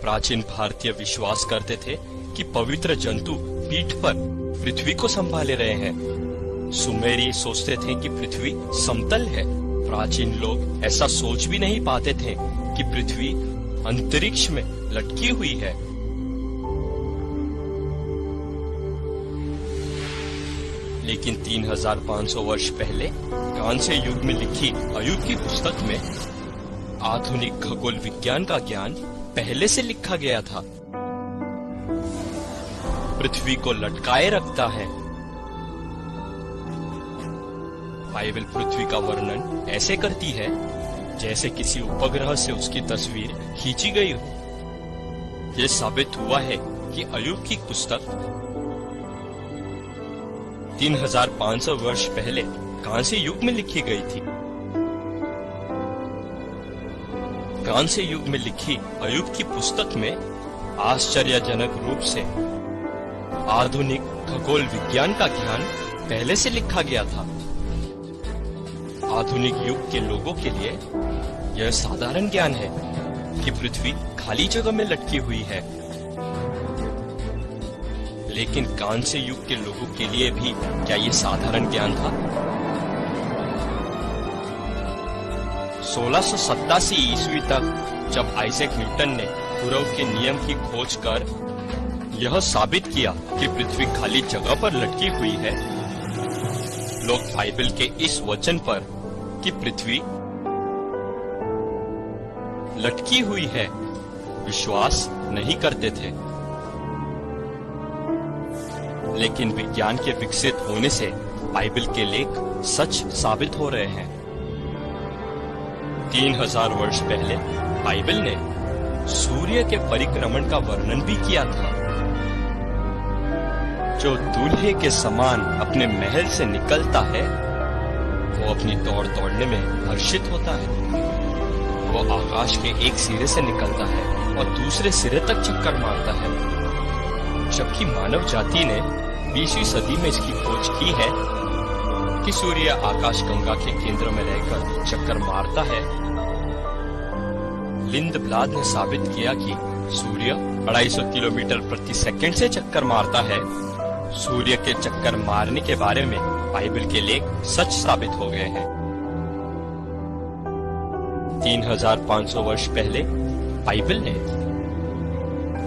प्राचीन भारतीय विश्वास करते थे कि पवित्र जंतु पीठ पर पृथ्वी को संभाले रहे हैं। सुमेरी सोचते थे कि पृथ्वी समतल है। प्राचीन लोग ऐसा सोच भी नहीं पाते थे कि पृथ्वी अंतरिक्ष में लटकी हुई है। लेकिन 3500 वर्ष पहले कांस्य युग में लिखी अयुब की पुस्तक में आधुनिक खगोल विज्ञान का ज्ञान पहले से लिखा गया था। पृथ्वी को लटकाए रखता है। बाइबल पृथ्वी का वर्णन ऐसे करती है जैसे किसी उपग्रह से उसकी तस्वीर खींची गई हो। यह साबित हुआ है कि अयुब की पुस्तक 3500 वर्ष पहले कांस्य युग में लिखी गई थी। कांस्य युग में लिखी अयुब की पुस्तक में आश्चर्यजनक रूप से आधुनिक खगोल विज्ञान का ज्ञान पहले से लिखा गया था। आधुनिक युग के लोगों के लिए यह साधारण ज्ञान है कि पृथ्वी खाली जगह में लटकी हुई है। लेकिन कांस्य युग के लोगों के लिए भी क्या ये साधारण ज्ञान था? 1687 ईस्वी तक जब आइजैक न्यूटन ने कुरव के नियम की खोज कर यह साबित किया कि पृथ्वी खाली जगह पर लटकी हुई है, लोग बाइबल के इस वचन पर कि पृथ्वी लटकी हुई है विश्वास नहीं करते थे। लेकिन विज्ञान के विकसित होने से बाइबल के लेख सच साबित हो रहे हैं। 3000 वर्ष पहले बाइबल ने सूर्य के परिक्रमण का वर्णन भी किया था। जो दूल्हे के समान अपने महल से निकलता है वो अपनी दौड़ दौड़ने में हर्षित होता है। वो आकाश के एक सिरे से निकलता है और दूसरे सिरे तक चक्कर मारता है। जबकि मानव जाति ने 20वीं सदी में इसकी खोज की है कि सूर्य आकाश गंगा के केंद्र में रहकर चक्कर मारता है। लिंडब्लाड ने साबित किया कि सूर्य 250 किलोमीटर प्रति सेकंड से चक्कर मारता है। सूर्य के चक्कर मारने के बारे में बाइबल के लेख सच साबित हो गए हैं। 3500 वर्ष पहले बाइबल ने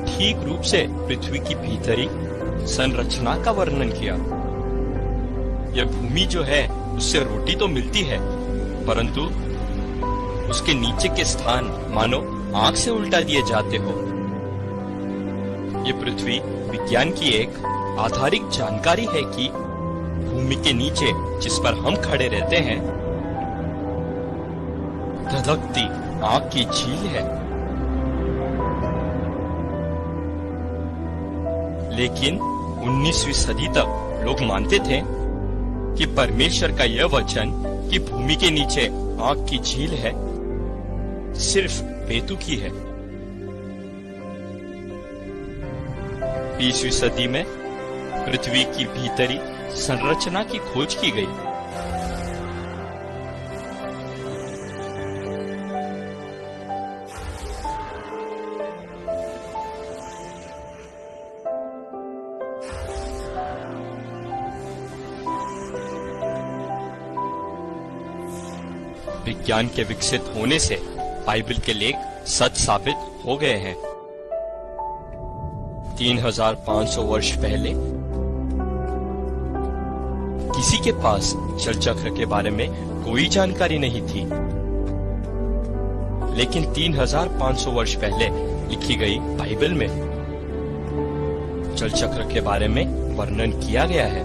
ठीक रूप से पृथ्वी की भीतरी संरचना का वर्णन किया। यह भूमि जो है उससे रोटी तो मिलती है, परंतु उसके नीचे के स्थान मानो आंख से उल्टा दिए जाते हो। ये पृथ्वी विज्ञान की एक आधारिक जानकारी है कि भूमि के नीचे जिस पर हम खड़े रहते हैं धधकती आग की झील है। लेकिन 19वीं सदी तक लोग मानते थे कि परमेश्वर का यह वचन कि भूमि के नीचे आग की झील है सिर्फ बेतुकी है। 20वीं सदी में पृथ्वी की भीतरी संरचना की खोज की गई। विज्ञान के विकसित होने से बाइबल के लेख सच साबित हो गए हैं। 3500 वर्ष पहले किसी के पास जल चक्र के बारे में कोई जानकारी नहीं थी। लेकिन 3500 वर्ष पहले लिखी गई बाइबल में जल चक्र के बारे में वर्णन किया गया है।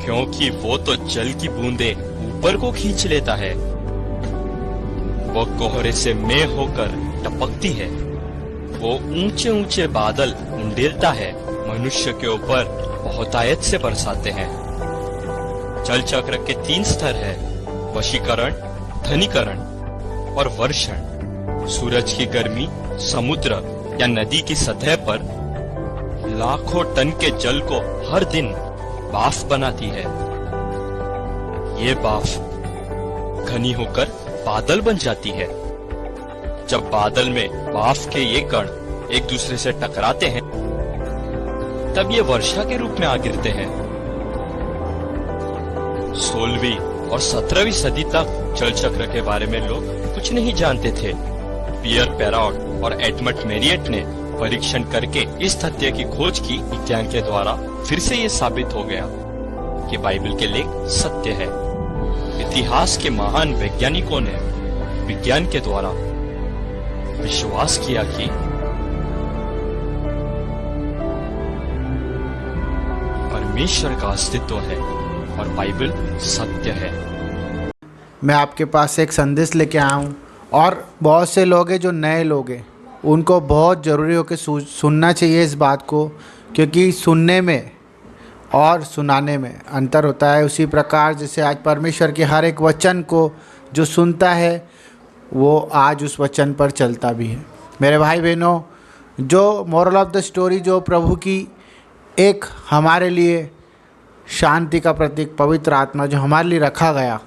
क्योंकि वो तो जल की बूंदें ऊपर को खींच लेता है। वो कोहरे से मेघ होकर टपकती है। वो ऊंचे ऊंचे बादल उंडेलता है। मनुष्य के ऊपर बहुतायत से बरसाते हैं। जल चक्र के 3 स्तर है: वशीकरण, धनीकरण और वर्षण। सूरज की गर्मी समुद्र या नदी की सतह पर लाखों टन के जल को हर दिन भाप बनाती है। ये भाप घनी होकर बादल बन जाती है। जब बादल में भाप के ये कण एक दूसरे से टकराते हैं तब ये वर्षा के रूप में आ गिरते हैं। 16वीं और 17वीं सदी तक जल चक्र के बारे में लोग कुछ नहीं जानते थे। पियर पेराउट और एडमंड मेरियट ने परीक्षण करके इस तथ्य की खोज की। विज्ञान के द्वारा फिर से ये साबित हो गया कि बाइबल के लेख सत्य है। इतिहास के महान वैज्ञानिकों ने विज्ञान के द्वारा विश्वास किया कि परमेश्वर का अस्तित्व है और बाइबल सत्य है। मैं आपके पास एक संदेश लेके आया हूँ और बहुत से लोग हैं जो नए लोग हैं, उनको बहुत ज़रूरी हो कि सुनना चाहिए इस बात को, क्योंकि सुनने में और सुनाने में अंतर होता है। उसी प्रकार जैसे आज परमेश्वर के हर एक वचन को जो सुनता है वो आज उस वचन पर चलता भी है। मेरे भाई बहनों, जो मोरल ऑफ द स्टोरी, जो प्रभु की एक हमारे लिए शांति का प्रतीक पवित्र आत्मा जो हमारे लिए रखा गया,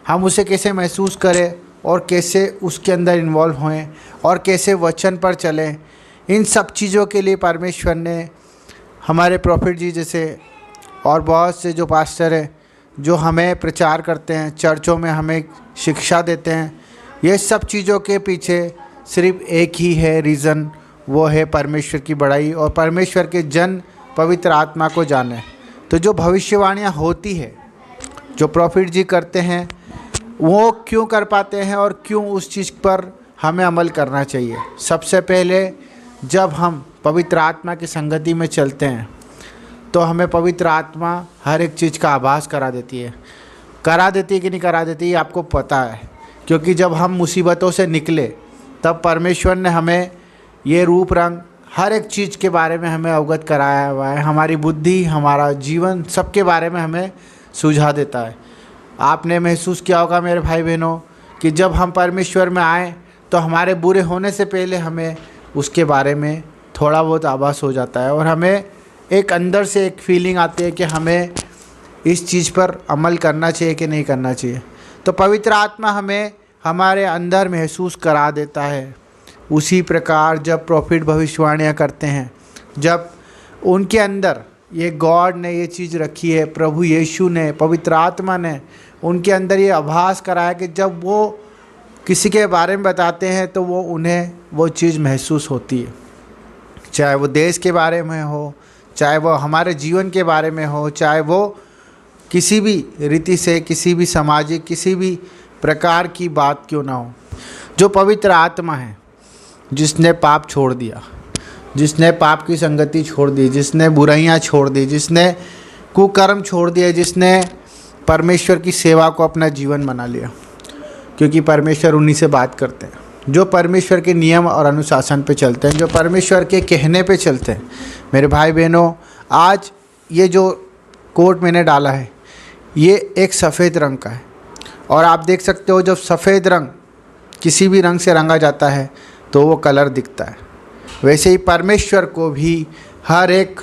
हम उसे कैसे महसूस करें और कैसे उसके अंदर इन्वॉल्व होएं और कैसे वचन पर चलें, इन सब चीज़ों के लिए परमेश्वर ने हमारे प्रॉफिट जी जैसे और बहुत से जो पास्टर हैं जो हमें प्रचार करते हैं, चर्चों में हमें शिक्षा देते हैं, ये सब चीज़ों के पीछे सिर्फ एक ही है रीज़न, वो है परमेश्वर की बड़ाई और परमेश्वर के जन पवित्र आत्मा को जाने। तो जो भविष्यवाणियाँ होती है, जो प्रॉफिट जी करते हैं, वो क्यों कर पाते हैं और क्यों उस चीज़ पर हमें अमल करना चाहिए। सबसे पहले जब हम पवित्र आत्मा की संगति में चलते हैं तो हमें पवित्र आत्मा हर एक चीज़ का आभास करा देती है कि नहीं करा देती, आपको पता है। क्योंकि जब हम मुसीबतों से निकले तब परमेश्वर ने हमें ये रूप रंग हर एक चीज़ के बारे में हमें अवगत कराया हुआ है। हमारी बुद्धि, हमारा जीवन, सबके बारे में हमें सुझाव देता है। आपने महसूस किया होगा मेरे भाई बहनों कि जब हम परमेश्वर में आए तो हमारे बुरे होने से पहले हमें उसके बारे में थोड़ा बहुत आभास हो जाता है और हमें एक अंदर से एक फीलिंग आती है कि हमें इस चीज़ पर अमल करना चाहिए कि नहीं करना चाहिए। तो पवित्र आत्मा हमें हमारे अंदर महसूस करा देता है। उसी प्रकार जब प्रॉफिट भविष्यवाणियाँ करते हैं, जब उनके अंदर ये गॉड ने ये चीज़ रखी है, प्रभु यीशु ने, पवित्र आत्मा ने उनके अंदर ये आभास कराया कि जब वो किसी के बारे में बताते हैं तो वो उन्हें वो चीज़ महसूस होती है। चाहे वो देश के बारे में हो, चाहे वो हमारे जीवन के बारे में हो, चाहे वो किसी भी रीति से, किसी भी सामाजिक, किसी भी प्रकार की बात क्यों ना हो। जो पवित्र आत्मा है, जिसने पाप छोड़ दिया, जिसने पाप की संगति छोड़ दी, जिसने बुराइयां छोड़ दी, जिसने कुकर्म छोड़ दिया, जिसने परमेश्वर की सेवा को अपना जीवन बना लिया, क्योंकि परमेश्वर उन्हीं से बात करते हैं जो परमेश्वर के नियम और अनुशासन पे चलते हैं, जो परमेश्वर के कहने पे चलते हैं। मेरे भाई बहनों, आज ये जो कोट मैंने डाला है ये एक सफ़ेद रंग का है और आप देख सकते हो जब सफ़ेद रंग किसी भी रंग से रंगा जाता है तो वो कलर दिखता है। वैसे ही परमेश्वर को भी हर एक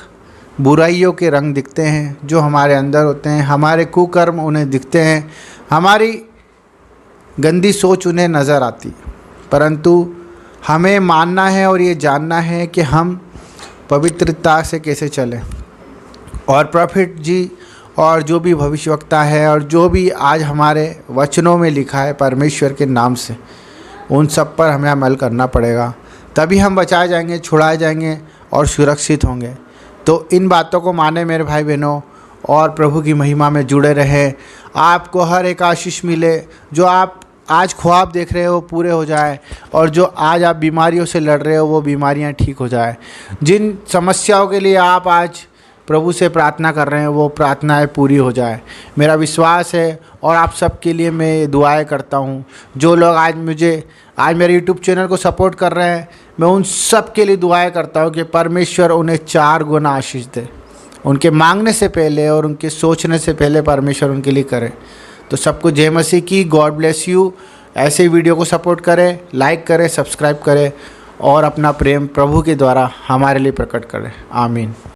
बुराइयों के रंग दिखते हैं जो हमारे अंदर होते हैं। हमारे कुकर्म उन्हें दिखते हैं, हमारी गंदी सोच उन्हें नज़र आती है, परंतु हमें मानना है और ये जानना है कि हम पवित्रता से कैसे चलें। और प्रॉफिट जी और जो भी भविष्यवक्ता है और जो भी आज हमारे वचनों में लिखा है परमेश्वर के नाम से, उन सब पर हमें अमल करना पड़ेगा, तभी हम बचाए जाएंगे, छुड़ाए जाएंगे और सुरक्षित होंगे। तो इन बातों को माने मेरे भाई बहनों और प्रभु की महिमा में जुड़े रहें। आपको हर एक आशीष मिले, जो आप आज ख्वाब देख रहे हो पूरे हो जाए और जो आज आप बीमारियों से लड़ रहे हो वो बीमारियां ठीक हो जाए। जिन समस्याओं के लिए आप आज प्रभु से प्रार्थना कर रहे हैं वो प्रार्थनाएं पूरी हो जाए, मेरा विश्वास है। और आप सबके लिए मैं दुआएं करता हूं। जो लोग आज मेरे यूट्यूब चैनल को सपोर्ट कर रहे हैं, मैं उन सब के लिए दुआएं करता हूं कि परमेश्वर उन्हें 4 गुना आशीष दे। उनके मांगने से पहले और उनके सोचने से पहले परमेश्वर उनके लिए करे। तो सबको जय मसीह की, गॉड ब्लेस यू। ऐसे वीडियो को सपोर्ट करें, लाइक करें, सब्सक्राइब करें और अपना प्रेम प्रभु के द्वारा हमारे लिए प्रकट करें। आमीन।